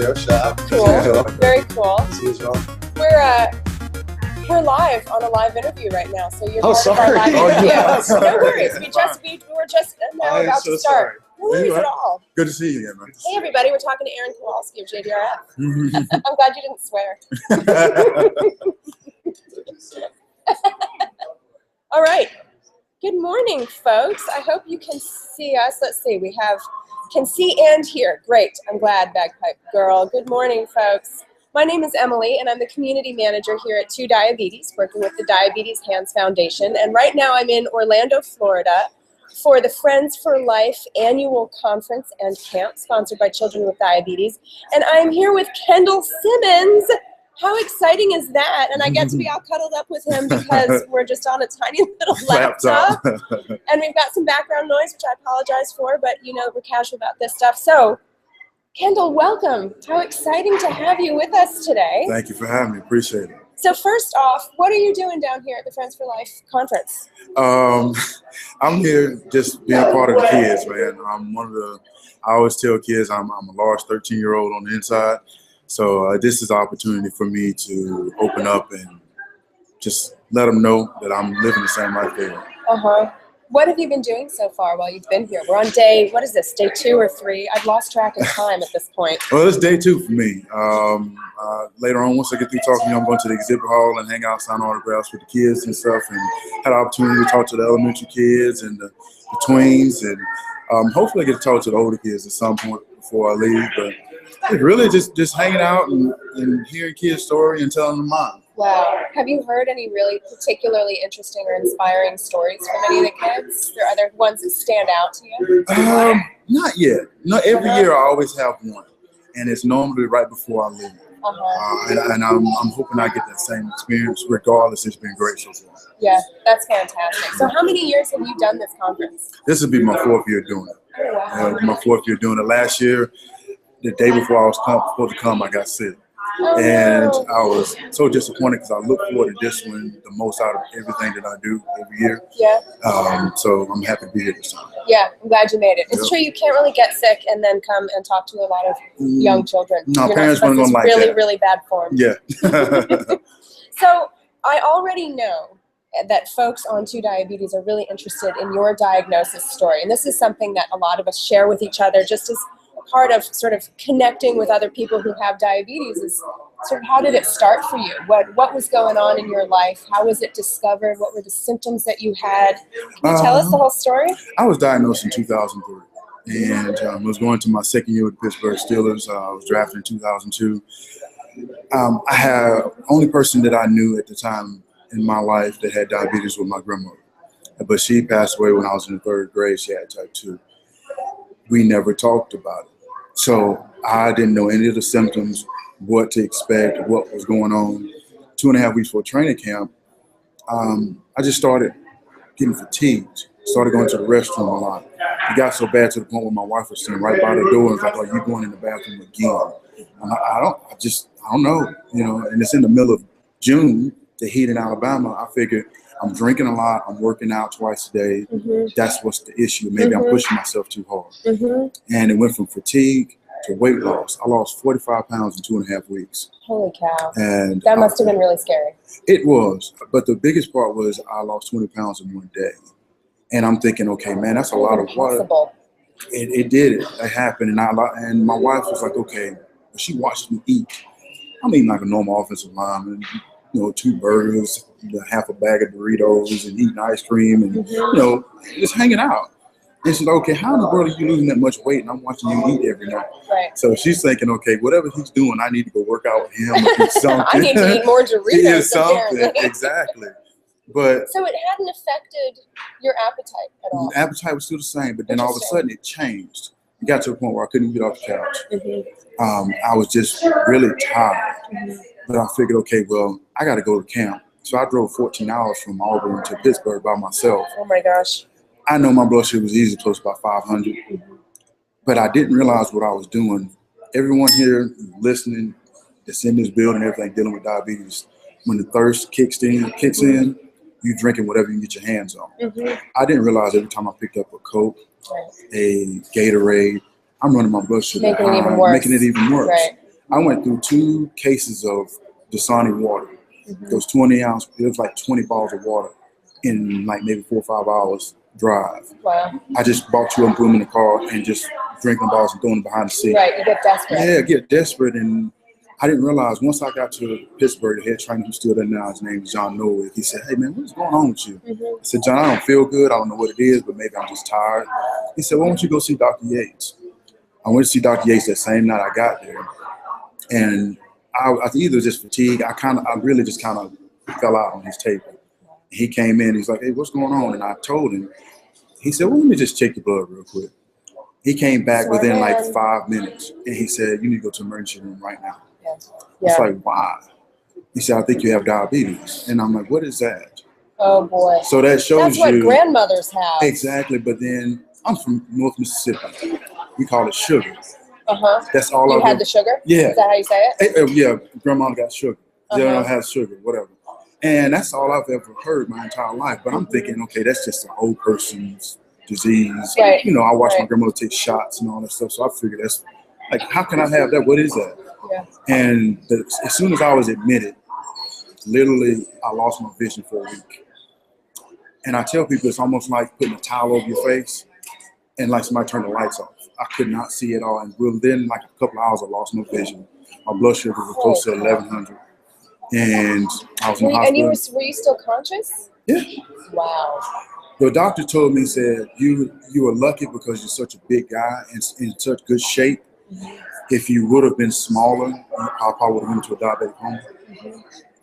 radio show. Cool. Very cool. See you as well. We're live on a live interview right now, so you're Oh, part of our sorry. live Oh, interview. yeah. No worries. We were just now I am about so to start. sorry. No worries at all. Good to see you again, man. Hey everybody, we're talking to Aaron Kowalski of JDRF. I'm glad you didn't swear. All right. Good morning, folks. I hope you can see us. Let's see. We can see and hear. Great. I'm glad, bagpipe girl. Good morning, folks. My name is Emily, and I'm the community manager here at TuDiabetes, working with the Diabetes Hands Foundation. And right now I'm in Orlando, Florida, for the Friends for Life annual conference and camp sponsored by Children with Diabetes. And I'm here with Kendall Simmons. How exciting is that? And I get to be all cuddled up with him because we're just on a tiny little laptop. And we've got some background noise, which I apologize for, but you know we're casual about this stuff. So, Kendall, welcome. How exciting to have you with us today. Thank you for having me. Appreciate it. So first off, what are you doing down here at the Friends for Life conference? I'm here just being part of the kids, man. I always tell kids I'm a large 13-year-old on the inside. So this is an opportunity for me to open up and just let them know that I'm living the same life they are. What have you been doing so far while you've been here? We're on day, what is this, day 2 or 3? I've lost track of time at this point. Well, it's day 2 for me. Later on, once I get through talking to you, I'm going to the exhibit hall and hang out, sign autographs with the kids and stuff, and had an opportunity to talk to the elementary kids and the tweens, and hopefully I get to talk to the older kids at some point before I leave. But it's really just hanging out and hearing kids' story and telling them mine. Wow. Have you heard any really particularly interesting or inspiring stories from any of the kids? Are there ones that stand out to you? Not yet. No, every year I always have one, and it's normally right before I leave. And I'm hoping I get that same experience regardless. It's been great so far. Yeah, that's fantastic. So how many years have you done this conference? This will be my 4th year doing it. Oh, wow. My 4th year doing it. Last year, the day before I was supposed to come, I got sick. And I was so disappointed because I look forward to this one the most out of everything that I do every year. Yeah. So I'm happy to be here this time. Yeah, I'm glad you made it. It's true you can't really get sick and then come and talk to a lot of young children. No, parents weren't going to like really, that. really bad form. Yeah. So I already know that folks on TuDiabetes are really interested in your diagnosis story. And this is something that a lot of us share with each other just as part of sort of connecting with other people who have diabetes is sort of how did it start for you? What was going on in your life? How was it discovered? What were the symptoms that you had? Can you tell us the whole story? I was diagnosed in 2003 and was going to my 2nd year with the Pittsburgh Steelers. I was drafted in 2002. I had only person that I knew at the time in my life that had diabetes was my grandmother. But she passed away when I was in the 3rd grade. She had type 2. We never talked about it. So I didn't know any of the symptoms, what to expect, what was going on. 2.5 weeks before training camp, I just started getting fatigued, started going to the restroom a lot. It got so bad to the point where my wife was sitting right by the door and was like, "Are you going in the bathroom again?" And I don't know, you know, and it's in the middle of June, the heat in Alabama. I figured I'm drinking a lot, I'm working out twice a day. That's what's the issue. Maybe I'm pushing myself too hard. And it went from fatigue to weight loss. I lost 45 pounds in 2.5 weeks. Holy cow. And that must have been really scary. It was. But the biggest part was I lost 20 pounds in one day. And I'm thinking, okay, man, that's a lot of water. It did. It happened. And my wife was like, okay. But she watched me eat. I'm eating like a normal offensive lineman. You know, 2 burgers, half a bag of Doritos, and eating ice cream, and you know, just hanging out. And she's like, okay, how in the world are you losing that much weight? And I'm watching you eat every night. Right. So she's thinking, okay, whatever he's doing, I need to go work out with him or do something. I need to eat more Doritos. Something, exactly. But so it hadn't affected your appetite at all. The appetite was still the same, but then all of a sudden it changed. It got to a point where I couldn't get off the couch. I was just really tired. But I figured, okay, well, I got to go to camp. So I drove 14 hours from Auburn to Pittsburgh by myself. Oh, my gosh. I know my blood sugar was easily close to about 500. But I didn't realize what I was doing. Everyone here listening, that's in this building, everything dealing with diabetes, when the thirst kicks in, you drinking whatever you can get your hands on. I didn't realize every time I picked up a Coke, a Gatorade, I'm running my blood sugar making it even worse. Making it even worse. Right. I went through 2 cases of Dasani water. Those 20 ounce, it was like 20 bottles of water in like maybe 4 or 5 hours drive. Wow. I just bought 2 of them, put them in the car, and just drinking the bottles and throwing them behind the seat. Right, you get desperate. Yeah, get desperate. And I didn't realize once I got to Pittsburgh, the head trainer who's still there now, his name is John Novo. He said, "Hey man, what's going on with you?" I said, "John, I don't feel good. I don't know what it is, but maybe I'm just tired." He said, "Why don't you go see Dr. Yates?" I went to see Dr. Yates that same night I got there, and I either was just fatigued. I really just kind of fell out on his table. He came in. He's like, "Hey, what's going on?" And I told him. He said, "Well, let me just check your blood real quick." He came back within like 5 minutes, and he said, "You need to go to the emergency room right now." Yeah. It's like, why? He said, "I think you have diabetes." And I'm like, "What is that?" Oh boy. So that shows you. That's what grandmothers have. Exactly. But then I'm from North Mississippi. We call it sugar. That's all You had the sugar? Yeah. Is that how you say it? Yeah. Grandma got sugar. Grandma has sugar, whatever. And that's all I've ever heard my entire life. But I'm thinking, okay, that's just an old person's disease. Right. You know, I watched my grandmother take shots and all that stuff. So I figured that's like, how can I have that? What is that? Yeah. And as soon as I was admitted, literally, I lost my vision for a week. And I tell people it's almost like putting a towel over your face and like somebody turned the lights off. I could not see at all. And within like a couple of hours, I lost my vision. My blood sugar was close to 1100. And I was in the hospital. And were you still conscious? Yeah. Wow. The doctor told me, said, you were lucky because you're such a big guy and in such good shape. If you would have been smaller, I probably would have went to a diabetic coma.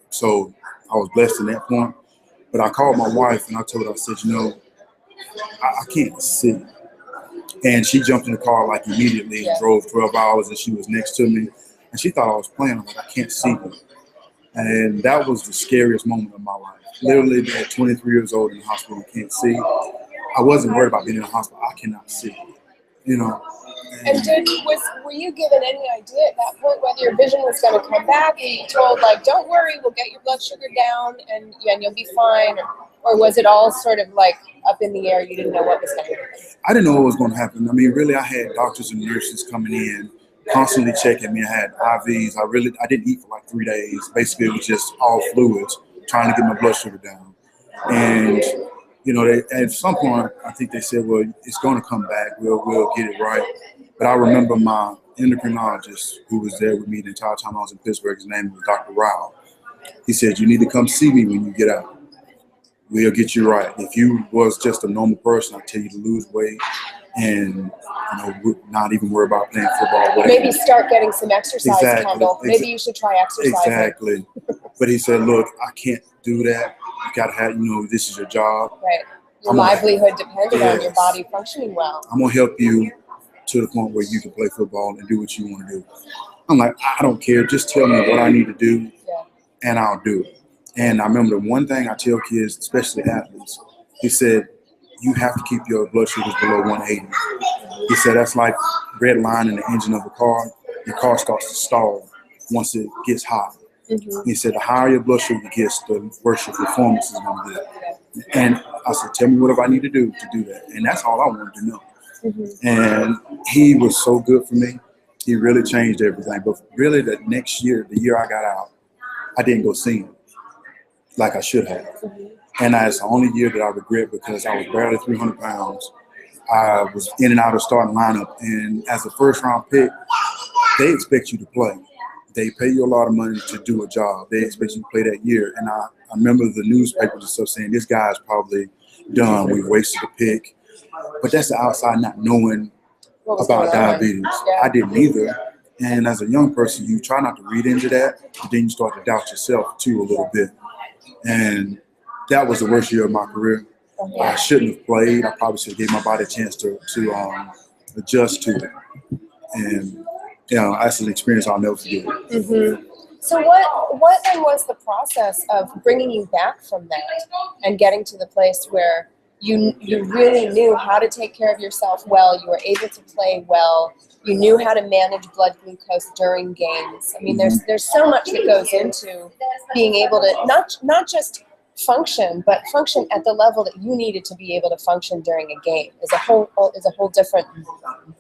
So I was blessed in that point. But I called my wife and I told her, I said, you know, I can't see. And she jumped in the car like immediately and drove 12 hours and she was next to me. And she thought I was playing. I'm like, I can't see you. And that was the scariest moment of my life. Literally being 23 years old in the hospital and can't see. I wasn't worried about being in the hospital. I cannot see, you know. And were you given any idea at that point whether your vision was going to come back? Were you told, like, don't worry, we'll get your blood sugar down and you'll be fine? Or was it all sort of like up in the air? You didn't know what was going to happen? I didn't know what was going to happen. I mean, really, I had doctors and nurses coming in, constantly checking me. I had IVs. I didn't eat for like 3 days. Basically, it was just all fluids, trying to get my blood sugar down. And, you know, at some point, I think they said, well, it's going to come back. We'll get it right. But I remember my endocrinologist who was there with me the entire time I was in Pittsburgh. His name was Dr. Rao. He said, you need to come see me when you get out. We'll get you right. If you was just a normal person, I'd tell you to lose weight and, you know, not even worry about playing football. Whatever. Maybe start getting some exercise, Kendall. Maybe you should try exercising. Exactly. But he said, look, I can't do that. You got to have, you know, this is your job. Right. Your livelihood depended on your body functioning well. I'm going to help you to the point where you can play football and do what you want to do. I'm like, I don't care. Just tell me what I need to do, and I'll do it. And I remember the one thing I tell kids, especially athletes, he said, you have to keep your blood sugars below 180. He said that's like red line in the engine of a car. The car starts to stall once it gets hot. He said the higher your blood sugar gets, the worse your performance is going to be. And I said, tell me what I need to do that. And that's all I wanted to know. And he was so good for me. He really changed everything. But really the next year, the year I got out, I didn't go see him like I should have. And that's the only year that I regret because I was barely 300 pounds. I was in and out of starting lineup. And as a first round pick, they expect you to play. They pay you a lot of money to do a job. They expect you to play that year. And I remember the newspapers and stuff saying, this guy's probably done. We wasted a pick. But that's the outside not knowing about diabetes. I didn't either. And as a young person, you try not to read into that, but then you start to doubt yourself too a little bit. And that was the worst year of my career. I shouldn't have played. I probably should have gave my body a chance to adjust to it. And, you know, that's an experience I'll never forget. So what then was the process of bringing you back from that and getting to the place where you really knew how to take care of yourself well, you were able to play well, you knew how to manage blood glucose during games? I mean, there's so much that goes into being able to not just function, but function at the level that you needed to be able to function during a game. Is a whole different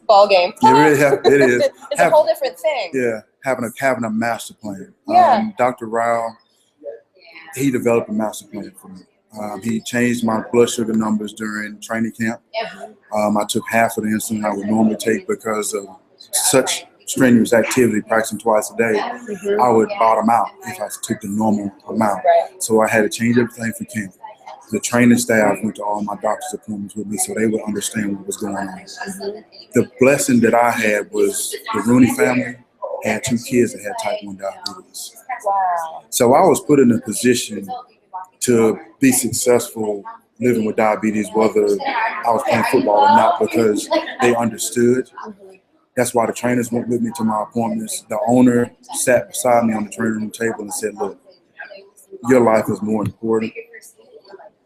ball game. It is. It's a whole different thing. Yeah. having a master plan. Yeah. Dr. Rao, he developed a master plan for me. He changed my blood sugar numbers during training camp. I took half of the insulin I would normally take because of such strenuous activity, practicing twice a day. I would bottom out if I took the normal amount. So I had to change everything for camp. The training staff went to all my doctor's appointments with me so they would understand what was going on. The blessing that I had was the Rooney family had 2 kids that had type 1 diabetes. Wow. So I was put in a position to be successful living with diabetes, whether I was playing football or not, because they understood. That's why the trainers went with me to my appointments. The owner sat beside me on the training room table and said, look, your life is more important.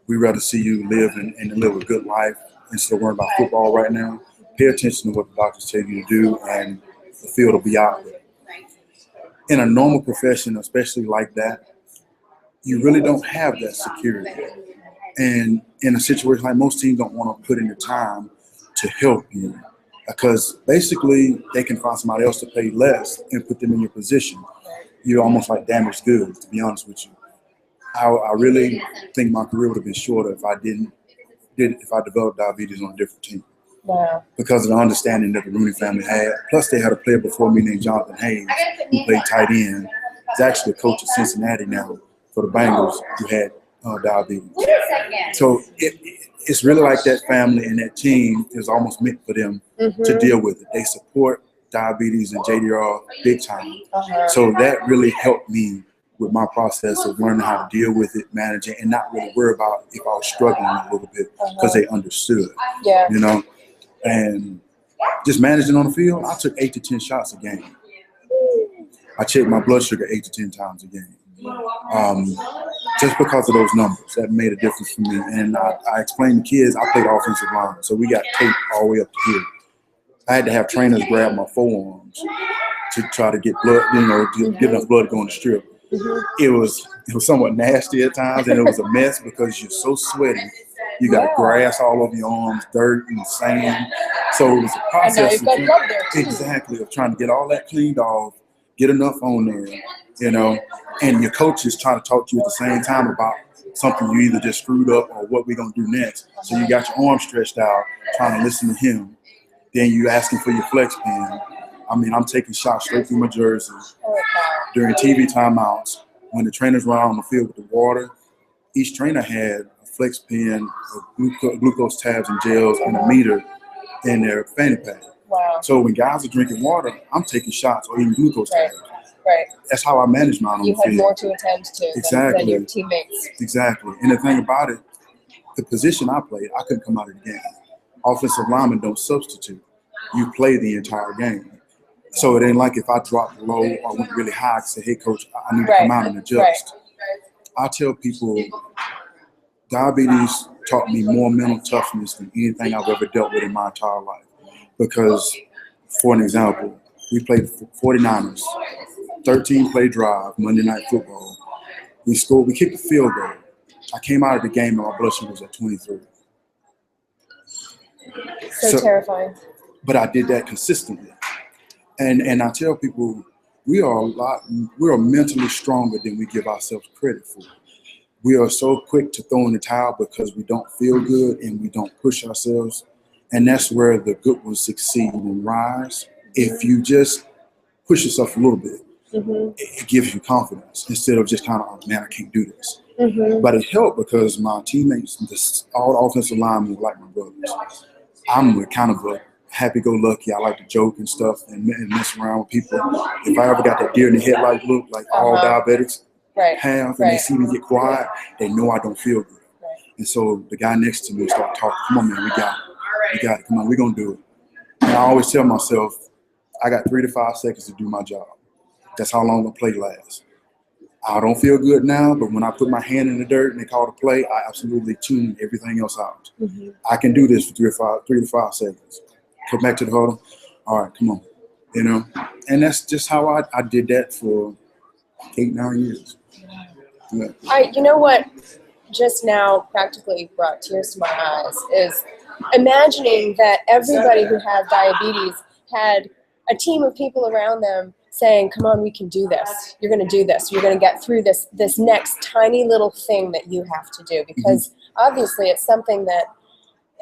We'd rather see you live and live a good life instead of worrying about football right now. Pay attention to what the doctors tell you to do, and the field will be out there. In a normal profession, especially like that, you really don't have that security. And in a situation like most teams don't want to put in the time to help you because basically they can find somebody else to pay less and put them in your position. You're almost like damaged goods, to be honest with you. I really think my career would have been shorter if I developed diabetes on a different team. Wow. Because of the understanding that the Rooney family had. Plus, they had a player before me named Jonathan Hayes, who played tight end. He's actually a coach at Cincinnati now for the Bengals, who had diabetes. So it's really like that family and that team is almost meant for them to deal with it. They support diabetes and JDR big time. So that really helped me with my process of learning how to deal with it, manage it, and not really worry about if I was struggling a little bit because they understood. Yeah. You know, and just managing on the field, I took 8 to 10 shots a game. I checked my blood sugar 8 to 10 times a game. Just because of those numbers, that made a difference for me. And I explained to kids, I played offensive line, so we got tape all the way up to here. I had to have trainers grab my forearms to try to get blood, get enough blood to go in the strip. It was somewhat nasty at times, and it was a mess because you're so sweaty. You got grass all over your arms, dirt and sand. So it was a process of trying to get all that cleaned off, get enough on there, and your coach is trying to talk to you at the same time about something you either just screwed up or what we're going to do next. So you got your arm stretched out, trying to listen to him. Then you asking for your flex pen. I mean, I'm taking shots straight through my jersey. During TV timeouts, when the trainers were out on the field with the water, each trainer had a flex pen, glucose tabs and gels, and a meter in their fanny pack. Wow. So when guys are drinking water, I'm taking shots or eating glucose tabs. Right. That's how I manage mine on the field. You had more to attend to than your teammates. Exactly. And the thing about it, the position I played, I couldn't come out of the game. Offensive linemen don't substitute. You play the entire game. So it ain't like if I dropped low or went really high, I could say, hey, coach, I need to come out and adjust. I tell people diabetes taught me more mental toughness than anything I've ever dealt with in my entire life. Because, for an example, we played 49ers, 13-play drive, Monday Night Football. We kicked the field goal. I came out of the game and my blood sugar was at 23. So terrifying. But I did that consistently. And I tell people we are mentally stronger than we give ourselves credit for. We are so quick to throw in the towel because we don't feel good and we don't push ourselves. And that's where the good ones succeed and rise. If you just push yourself a little bit, it gives you confidence instead of just kind of, oh, man, I can't do this. But it helped because my teammates, all the offensive linemen were like my brothers. I'm kind of a happy-go-lucky. I like to joke and stuff and mess around with people. If I ever got that deer in the headlight look like all diabetics have, and they see me get quiet, they know I don't feel good. And so the guy next to me started talking, come on, man, we got it. Come on, we're going to do it. And I always tell myself, I got 3 to 5 seconds to do my job. That's how long the play lasts. I don't feel good now, but when I put my hand in the dirt and they call the play, I absolutely tune everything else out. I can do this for 3 to 5 seconds. Come back to the huddle. All right, come on. And that's just how I did that for 8-9 years. You know what just now practically brought tears to my eyes is imagining that everybody who had diabetes had a team of people around them saying, come on, we can do this. You're going to do this. You're going to get through this next tiny little thing that you have to do. Because obviously it's something that,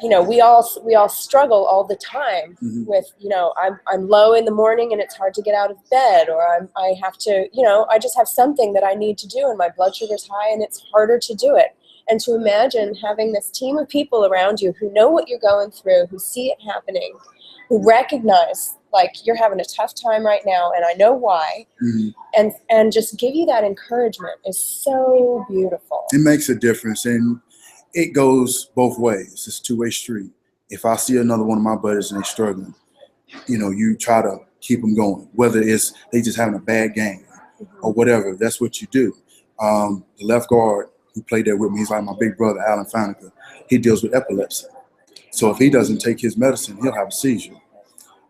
you know, we all struggle all the time with, you know, I'm low in the morning and it's hard to get out of bed, or I have to, you know, I just have something that I need to do and my blood sugar's high and it's harder to do it. And to imagine having this team of people around you who know what you're going through, who see it happening, who recognize, like, you're having a tough time right now and I know why, and just give you that encouragement is so beautiful. It makes a difference, and it goes both ways. It's a two-way street. If I see another one of my buddies and they're struggling, you know, you try to keep them going, whether it's they just having a bad game or whatever. That's what you do. The left guard who played there with me, he's like my big brother, Alan Faneca. He deals with epilepsy. So if he doesn't take his medicine, he'll have a seizure.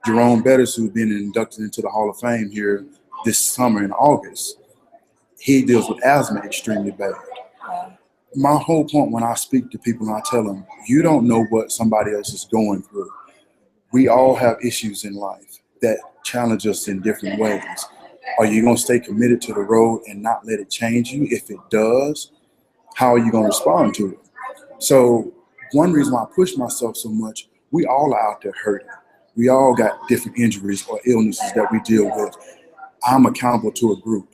Jerome Bettis, who's been inducted into the Hall of Fame here this summer in August, he deals with asthma extremely bad. My whole point when I speak to people and I tell them, you don't know what somebody else is going through. We all have issues in life that challenge us in different ways. Are you going to stay committed to the road and not let it change you? If it does, how are you going to respond to it? So one reason why I push myself so much, we all are out there hurting. We all got different injuries or illnesses that we deal with. I'm accountable to a group.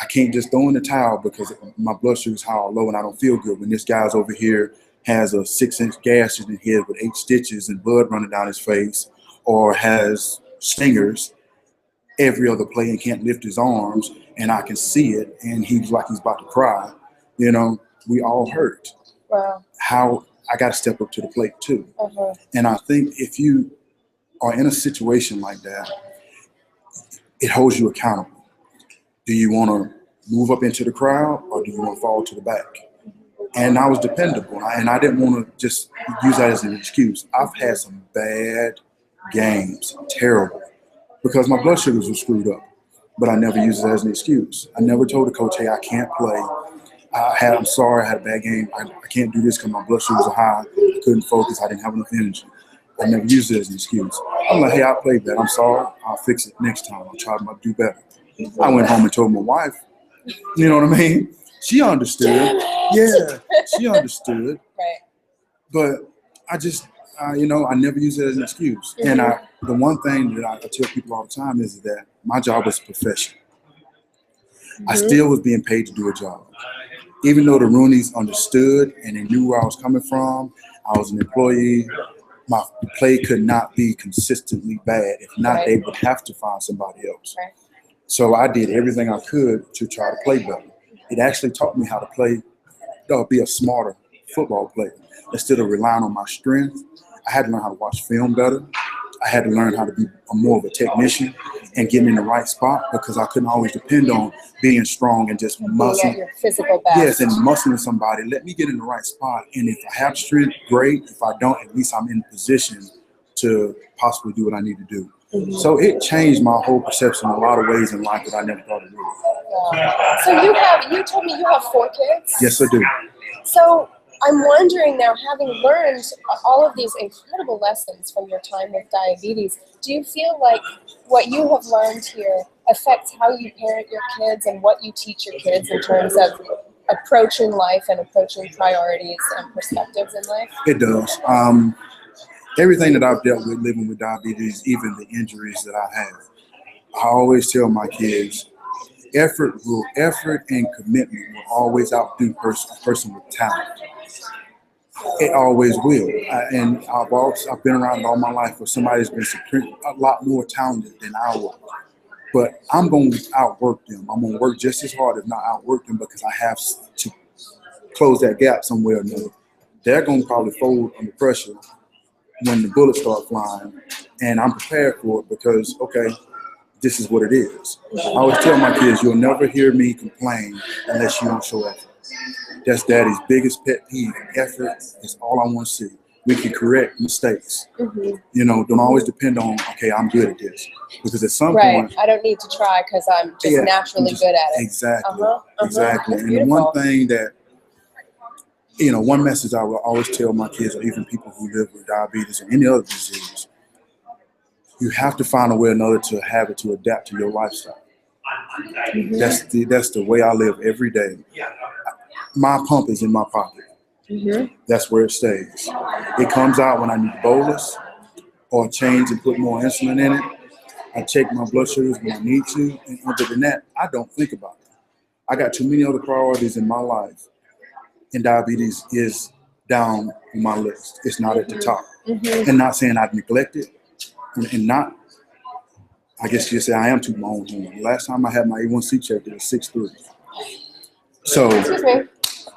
I can't just throw in the towel because my blood sugar is high or low and I don't feel good. When this guy's over here has a 6-inch gash in his head with 8 stitches and blood running down his face, or has stingers every other play and can't lift his arms, and I can see it, and he's like he's about to cry. You know, we all hurt. Wow. How I got to step up to the plate too. And I think if you are in a situation like that, it holds you accountable. Do you want to move up into the crowd or do you want to fall to the back? And I was dependable, and I didn't want to just use that as an excuse. I've had some bad games, terrible, because my blood sugars were screwed up, but I never used it as an excuse. I never told the coach, hey, I can't play. I'm sorry, I had a bad game. I can't do this because my blood sugars are high. I couldn't focus. I didn't have enough energy. I never used it as an excuse. I'm like, hey, I played that. I'm sorry. I'll fix it next time. I'll try to do better. I went home and told my wife, you know what I mean? She understood. Yeah, she understood. Right. But I just, you know, I never use it as an excuse. And the one thing that I tell people all the time is that my job was a profession. I still was being paid to do a job. Even though the Rooneys understood and they knew where I was coming from, I was an employee. My play could not be consistently bad. If not, they would have to find somebody else. Right. So I did everything I could to try to play better. It actually taught me how to play, be a smarter football player. Instead of relying on my strength, I had to learn how to watch film better. I had to learn how to be more of a technician and getting in the right spot, because I couldn't always depend on being strong and just muscling. Your physical best. Yes, and muscling somebody. Let me get in the right spot. And if I have strength, great. If I don't, at least I'm in position to possibly do what I need to do. So it changed my whole perception in a lot of ways in life that I never thought it would. Wow. So you told me you have 4 kids? Yes, I do. So I'm wondering now, having learned all of these incredible lessons from your time with diabetes, do you feel like what you have learned here affects how you parent your kids and what you teach your kids in terms of approaching life and approaching priorities and perspectives in life? It does. Everything that I've dealt with living with diabetes, even the injuries that I have, I always tell my kids, effort and commitment will always outdo a person with talent. It always will. And I've been around all my life where somebody's been a lot more talented than I was. But I'm going to outwork them. I'm going to work just as hard, if not outwork them, because I have to close that gap somewhere or another. They're going to probably fold under pressure when the bullets start flying. And I'm prepared for it because, okay, this is what it is. I always tell my kids, you'll never hear me complain unless you don't show effort. That's Daddy's biggest pet peeve. Effort is all I want to see. We can correct mistakes. You know, don't always depend on, okay, I'm good at this. Because at some point, I don't need to try because I'm just naturally good at it. Exactly. Exactly. And the one thing that, you know, one message I will always tell my kids, or even people who live with diabetes or any other disease, you have to find a way or another to have it to adapt to your lifestyle. That's the way I live every day. My pump is in my pocket. That's where it stays. It comes out when I need bolus or change and put more insulin in it. I check my blood sugars when I need to, and other than that, I don't think about it. I got too many other priorities in my life, and diabetes is down on my list. It's not at the top. And not saying I've neglected, and not, I guess you say I am too my own horn. Last time I had my A1C checked, it was 6.3. So, excuse me.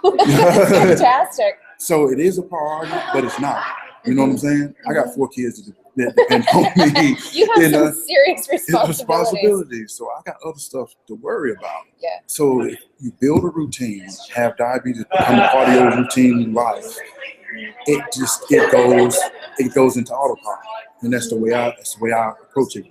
That's fantastic. So it is a priority, but it's not. You know what I'm saying? I got 4 kids that depend on me. You have some serious responsibilities. So I got other stuff to worry about. Yeah. So if you build a routine, have diabetes become a part of your routine in life, it goes into autopilot, and that's the way I approach it.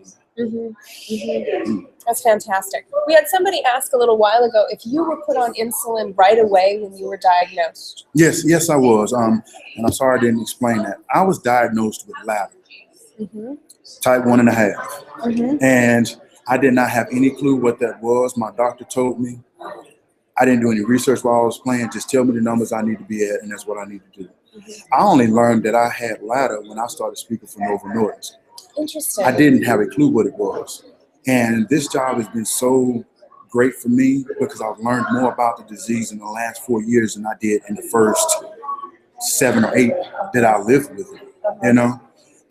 That's fantastic. We had somebody ask a little while ago if you were put on insulin right away when you were diagnosed. Yes, I was. And I'm sorry I didn't explain that. I was diagnosed with LADA, type 1.5, and I did not have any clue what that was. My doctor told me. I didn't do any research while I was playing. Just tell me the numbers I need to be at, and that's what I need to do. I only learned that I had LADA when I started speaking for Novo Nordisk. Interesting. I didn't have a clue what it was. And this job has been so great for me because I've learned more about the disease in the last 4 years than I did in the first 7 or 8 that I lived with it, you know?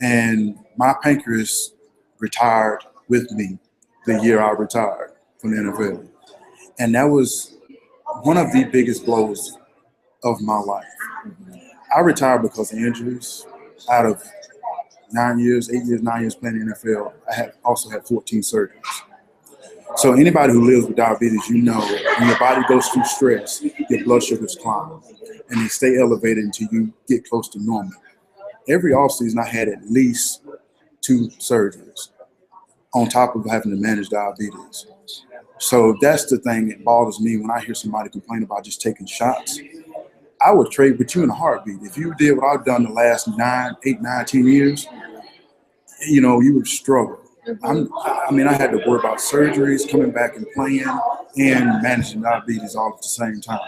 And my pancreas retired with me the year I retired from the NFL. And that was one of the biggest blows of my life. I retired because of injuries. Out of 9 years, 8 years, 9 years playing in the NFL, I also had 14 surgeries. So anybody who lives with diabetes, you know, when your body goes through stress, your blood sugars climb, and they stay elevated until you get close to normal. Every offseason, I had at least 2 surgeries on top of having to manage diabetes. So that's the thing that bothers me when I hear somebody complain about just taking shots. I would trade with you in a heartbeat. If you did what I've done the last 8, 9, 10 years, you know, you would struggle. I mean, I had to worry about surgeries, coming back and playing, and managing diabetes all at the same time.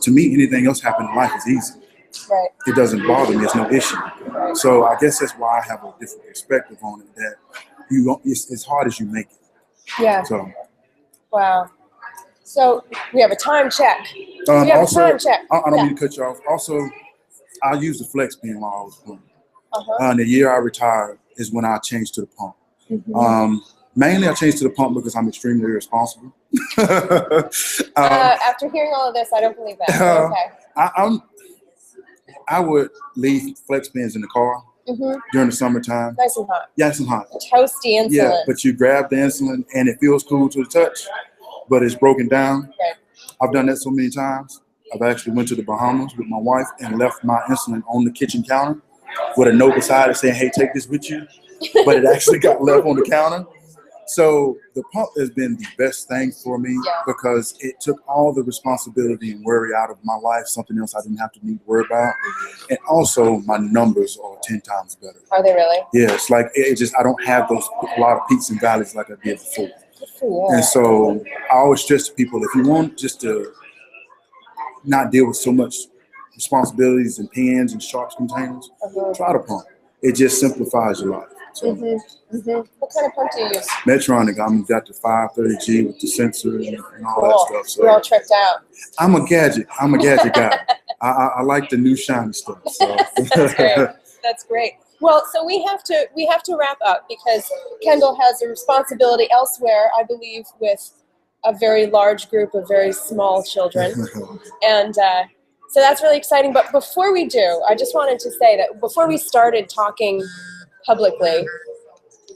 To me, anything else happening in life is easy. Right. It doesn't bother me. It's no issue. So I guess that's why I have a different perspective on it, that it's as hard as you make it. Yeah. So. Wow. So we have a time check. We have a time check. I don't mean to cut you off. Also, I used the flex pen while I was playing. The year I retired is when I changed to the pump. Mainly I changed to the pump because I'm extremely irresponsible. After hearing all of this, I don't believe that. Okay. I would leave flex pens in the car during the summertime. Nice and hot. Nice and hot. Toasty insulin. Yeah, but you grab the insulin and it feels cool to the touch, but it's broken down. Right. I've done that so many times. I've actually went to the Bahamas with my wife and left my insulin on the kitchen counter with a note beside it saying, "Hey, take this with you." But it actually got left on the counter. So the pump has been the best thing for me because it took all the responsibility and worry out of my life, something else I didn't have to need to worry about. And also my numbers are 10 times better. Are they really? Yeah, it's like I don't have a lot of peaks and valleys like I did before. Yeah. And so I always stress to people, if you want just to not deal with so much responsibilities and pens and sharps containers, try the pump. It just simplifies your life. So, What kind of pump do you use? Medtronic. I've got the 530G with the sensor and all that stuff. So you're all tricked out. I'm a gadget guy. I like the new shiny stuff. So. That's great. That's great. Well, so we have to wrap up because Kendall has a responsibility elsewhere, I believe, with a very large group of very small children, and so that's really exciting. But before we do, I just wanted to say that before we started talking publicly,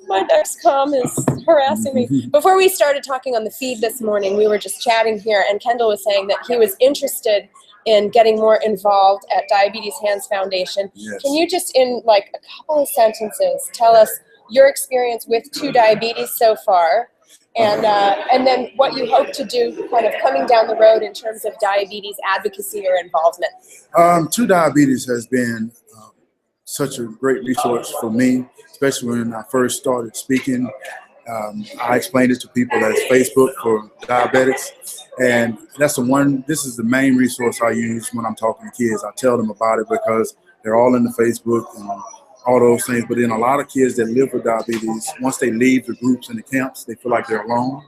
my Dexcom is harassing me. Before we started talking on the feed this morning, we were just chatting here, and Kendall was saying that he was interested in getting more involved at Diabetes Hands Foundation. Yes. Can you just, in like a couple of sentences, tell us your experience with TuDiabetes so far, and then what you hope to do kind of coming down the road in terms of diabetes advocacy or involvement? TuDiabetes has been such a great resource for me, especially when I first started speaking. I explained it to people as Facebook for diabetics, and this is the main resource I use when I'm talking to kids. I tell them about it because they're all in the Facebook and all those things. But then a lot of kids that live with diabetes, once they leave the groups and the camps, they feel like they're alone.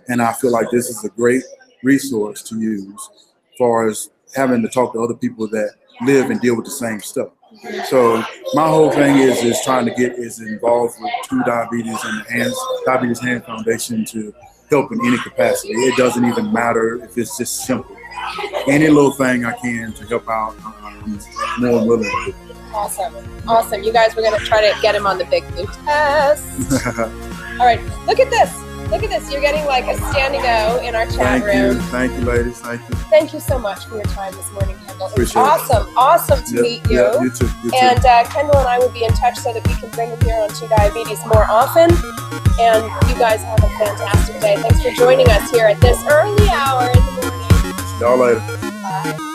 And I feel like this is a great resource to use as far as having to talk to other people that live and deal with the same stuff. So my whole thing is trying to get involved with TuDiabetes and the Diabetes Hand Foundation to help in any capacity. It doesn't even matter if it's just simple. Any little thing I can to help out, I'm more willing. Awesome. Awesome. You guys, we're going to try to get him on the Big Blue test. All right. Look at this. Look at this. You're getting like a standing O in our chat room. Thank you, ladies. Thank you. Thank you so much for your time this morning, Kendall. It was Appreciate awesome. it. Awesome to meet you. Yeah, you too. You too. And Kendall and I will be in touch so that we can bring him here on TuDiabetes more often. And you guys have a fantastic day. Thanks for joining us here at this early hour in the morning. See y'all later. Bye.